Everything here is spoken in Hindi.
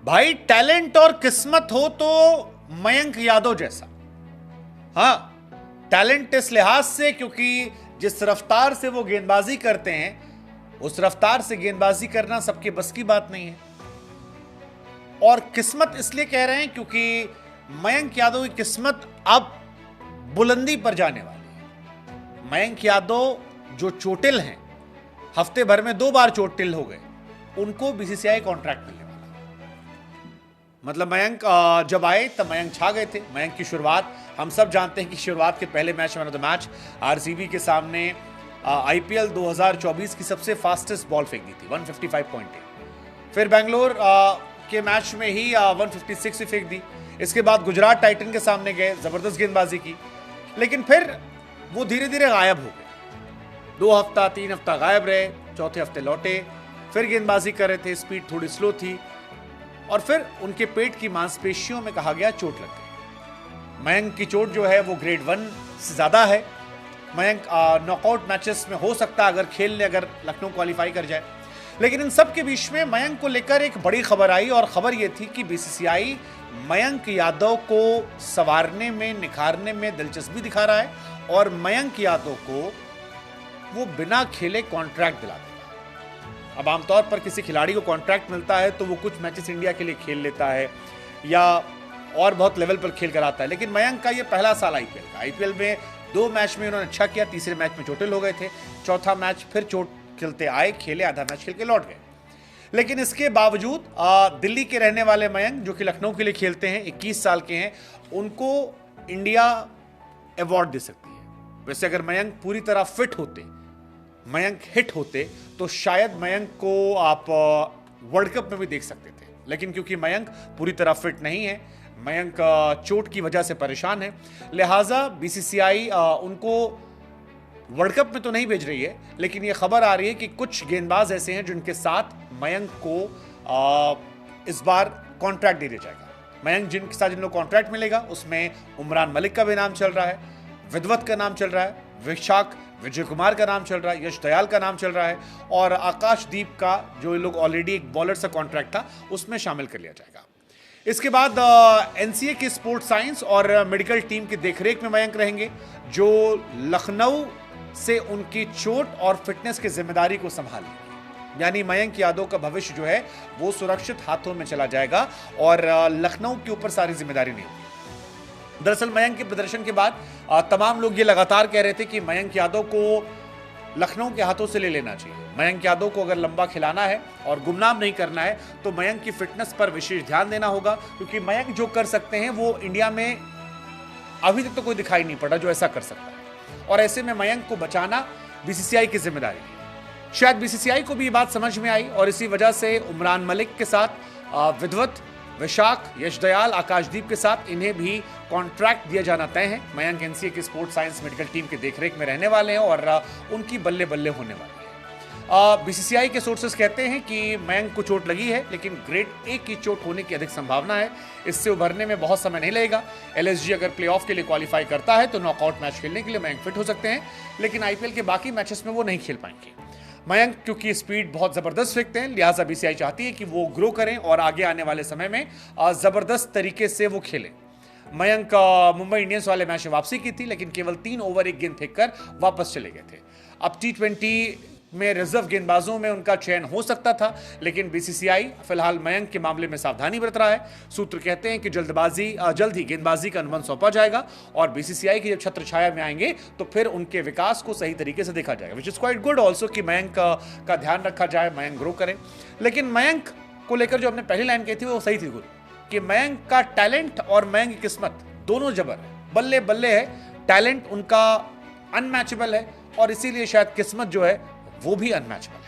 भाई टैलेंट और किस्मत हो तो मयंक यादव जैसा। हाँ, टैलेंट इस लिहाज से क्योंकि जिस रफ्तार से वो गेंदबाजी करते हैं उस रफ्तार से गेंदबाजी करना सबके बस की बात नहीं है। और किस्मत इसलिए कह रहे हैं क्योंकि मयंक यादव की किस्मत अब बुलंदी पर जाने वाली है। मयंक यादव जो चोटिल हैं, हफ्ते भर में 2 बार चोटिल हो गए, उनको बीसीसीआई कॉन्ट्रैक्ट मिलने वाला। मतलब मयंक जब आए तब मयंक छा गए थे। मयंक की शुरुआत हम सब जानते हैं कि शुरुआत के पहले match man of the match RCB के सामने आईपीएल 2024 की सबसे फास्टेस्ट बॉल फेंक दी थी 155.8। फिर बैंगलोर के मैच में ही 156 ही फेंक दी। इसके बाद गुजरात टाइटन के सामने गए, जबरदस्त गेंदबाजी की, लेकिन फिर वो धीरे धीरे गायब हो गए। 2 हफ्ता 3 हफ्ता गायब रहे, चौथे हफ्ते लौटे, फिर गेंदबाजी कर रहे थे, स्पीड थोड़ी स्लो थी और फिर उनके पेट की मांसपेशियों में कहा गया चोट लग गई। मयंक की चोट जो है वो ग्रेड 1 से ज्यादा है। मयंक नॉकआउट मैचेस में हो सकता है अगर खेल ले, अगर लखनऊ क्वालिफाई कर जाए। लेकिन इन सब के बीच में मयंक को लेकर एक बड़ी खबर आई और खबर यह थी कि बीसीसीआई मयंक यादव को संवारने में, निखारने में दिलचस्पी दिखा रहा है और मयंक यादव को वो बिना खेले कॉन्ट्रैक्ट दिला देगा। अब आमतौर पर किसी खिलाड़ी को कॉन्ट्रैक्ट मिलता है तो वो कुछ मैचेस इंडिया के लिए खेल लेता है या और बहुत लेवल पर खेल कर आता है, लेकिन मयंक का ये पहला साल आईपीएल का। आईपीएल में 2 मैच में उन्होंने अच्छा किया, तीसरे मैच में चोटिल हो गए थे, चौथा मैच फिर चोट खेलते आए, खेले, आधा मैच खेल के लौट गए। लेकिन इसके बावजूद दिल्ली के रहने वाले मयंक जो कि लखनऊ के लिए खेलते हैं, 21 साल के हैं, उनको इंडिया अवार्ड दे सकती है। वैसे अगर मयंक पूरी तरह फिट होते, मयंक हिट होते तो शायद मयंक को आप वर्ल्ड कप में भी देख सकते थे, लेकिन क्योंकि मयंक पूरी तरह फिट नहीं है, मयंक चोट की वजह से परेशान है, लिहाजा बीसीसीआई उनको वर्ल्ड कप में तो नहीं भेज रही है। लेकिन यह खबर आ रही है कि कुछ गेंदबाज ऐसे हैं जिनके साथ मयंक को इस बार कॉन्ट्रैक्ट दे दिया जाएगा। मयंक जिनके साथ जिन लोग कॉन्ट्रैक्ट मिलेगा उसमें उमरान मलिक का भी नाम चल रहा है, विदवत का नाम चल रहा है, विशाख विजय कुमार का नाम चल रहा है, यश दयाल का नाम चल रहा है और आकाशदीप का, जो लोग ऑलरेडी एक बॉलर से कॉन्ट्रैक्ट था, उसमें शामिल कर लिया जाएगा। इसके बाद एनसीए की स्पोर्ट्स साइंस और मेडिकल टीम की देखरेख में मयंक रहेंगे, जो लखनऊ से उनकी चोट और फिटनेस की जिम्मेदारी को संभालेंगे। यानी मयंक यादव का भविष्य जो है वो सुरक्षित हाथों में चला जाएगा और लखनऊ के ऊपर सारी जिम्मेदारी नहीं होगी। दरअसल मयंक के प्रदर्शन के बाद तमाम लोग ये लगातार कह रहे थे कि मयंक यादव को लखनऊ के हाथों से ले लेना चाहिए। मयंक यादव को अगर लंबा खिलाना है और गुमनाम नहीं करना है तो मयंक की फिटनेस पर विशेष ध्यान देना होगा, क्योंकि मयंक जो कर सकते हैं वो इंडिया में अभी तक तो कोई दिखाई नहीं पड़ा जो ऐसा कर सकता है। और ऐसे में मयंक को बचाना बीसीसीआई की जिम्मेदारी है। शायद बीसीसीआई को भी ये बात समझ में आई और इसी वजह से उमरान मलिक के साथ विदवत, विशाख, यश दयाल, आकाशदीप के साथ इन्हें भी कॉन्ट्रैक्ट दिया जाना तय है। मयंक एनसीए की स्पोर्ट्स साइंस मेडिकल टीम की देखरेख में रहने वाले हैं और उनकी बल्ले बल्ले होने वाली है। बीसीसीआई के सोर्सेस कहते हैं कि मयंक को चोट लगी है, लेकिन ग्रेड 1 की चोट होने की अधिक संभावना है। इससे उभरने में बहुत समय नहीं लगेगा। एलएसजी अगर प्लेऑफ के लिए क्वालिफाई करता है तो नॉकआउट मैच खेलने के लिए मयंक फिट हो सकते हैं, लेकिन आईपीएल के बाकी मैचेस में वो नहीं खेल पाएंगे। मयंक क्योंकि स्पीड बहुत जबरदस्त फेंकते हैं, लिहाजा बीसीसीआई चाहती है कि वो ग्रो करें और आगे आने वाले समय में जबरदस्त तरीके से वो खेलें। मयंक मुंबई इंडियंस वाले मैच में वापसी की थी, लेकिन केवल 3 ओवर 1 गेंद फेंककर वापस चले गए थे। अब T20 में रिजर्व गेंदबाजों में उनका चयन हो सकता था, लेकिन बीसीसीआई फिलहाल मयंक के मामले में सावधानी बरत रहा है। सूत्र कहते हैं कि जल्द ही गेंदबाजी का अनुबंध सौंपा जाएगा और बीसीसीआई की जब छत्र छाया में आएंगे तो फिर उनके विकास को सही तरीके से देखा जाएगा, which is quite good also कि मयंक का ध्यान रखा जाए, मयंक ग्रो करें। लेकिन मयंक को लेकर जो हमने पहली लाइन कही थी वो सही थी गुरु, कि मयंक का टैलेंट और मयंक की किस्मत दोनों जबर है, बल्ले बल्ले है। टैलेंट उनका अनमैचेबल है और इसीलिए शायद किस्मत जो है वो भी अनमैचेबल।